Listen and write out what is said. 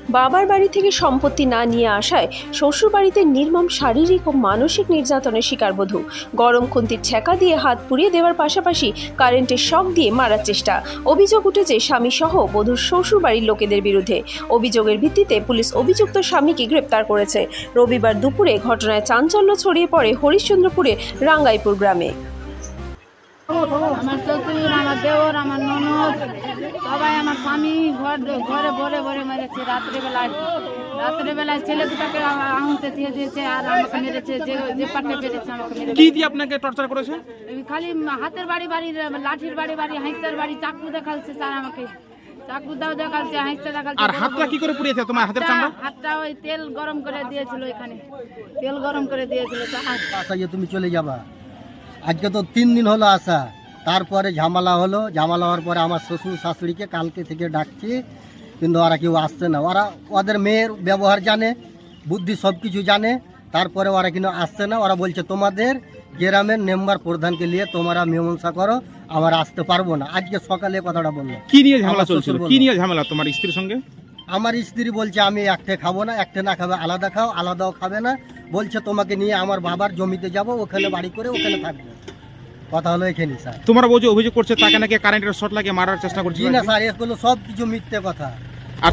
বাবার বাড়ি থেকে সম্পত্তি না নিয়ে আসায় শ্বশুর বাড়িতে নির্মম শারীরিক ও মানসিক নির্যাতনের শিকার বধূ। গরম খুন্তির ছ্যাঁকা দিয়ে হাত পুড়িয়ে দেওয়ার পাশাপাশি কারেন্টের শক দিয়ে মারার চেষ্টা। অভিযোগ উঠেছে স্বামী সহ বধূর শ্বশুর বাড়ির লোকেদের বিরুদ্ধে। অভিযোগের ভিত্তিতে পুলিশ অভিযুক্ত স্বামীকে গ্রেপ্তার করেছে। রবিবার দুপুরে ঘটনায় চাঞ্চল্য ছড়িয়ে পড়ে হরিশ্চন্দ্রপুরের রাঙ্গাইপুর গ্রামে। আমার শ্বশুর, আমার দেওর, আমার ননদ সবাই আমার স্বামী ঘরে ভরে ভরে মেরেছে। রাত্রেবেলায় ছেলে দুটাকে আঙুলতে দিয়ে দিয়েছে আর আমাকে মেরেছে। যে পাটে পেরেছে আমাকে মেরেছে। কি দিয়ে আপনাকে টর্চার করেছে? খালি হাতের বাড়ি বাড়ি, লাঠির বাড়ি বাড়ি, হাঁসের বাড়ি, চাকু দেখাচ্ছে স্যার আমাকে। চাকু দাও দেখাচ্ছে, হাঁসতে দেখাচ্ছে। আর হাতটা কি করে পুড়িয়েছে তোমার হাতের চামড়া? হাতটা ওই তেল গরম করে দিয়েছিল, এখানে তেল গরম করে দিয়েছিল। আশা যে তুমি চলে যাবা, আজকে তো 3 দিন হলো আসা, তারপরে ঝামেলা হলো। ঝামেলা হওয়ার পরে আমার শ্বশুর শাশুড়িকে কালকে থেকে ডাকছি, কিন্তু ওরা কেউ আসছে না। ওরা ওদের মেয়ের ব্যবহার জানে, বুদ্ধি সব কিছু জানে, তারপরে ওরা কিন্তু আসছে না। ওরা বলছে তোমাদের গ্রামের মেম্বার প্রধানকে নিয়ে তোমরা মীমাংসা করো, আমরা আসতে পারবো না। আজকে সকালে কথাটা বললো। কি নিয়ে ঝামেলা আমার শ্বশুর চলছিল? বলল। কি নিয়ে ঝামেলা তোমার স্ত্রীর সঙ্গে? আমার স্ত্রী বলছে আমি একটা খাবো না, একটা না খাবে আলাদা খাও, আলাদাও খাবে না। বলছে তোমাকে নিয়ে আমার বাবার জমিতে যাব, ওখানে বাড়ি করে ওখানে থাকবো। কথা হলো এখানে স্যার। তোমার বউ যে অভিযোগ করছে তাকে নাকি কারেন্টের শর্ট লাগিয়ে মারার চেষ্টা করছে। জি না স্যার, এগুলো সব কিছু মিথ্যে কথা। আর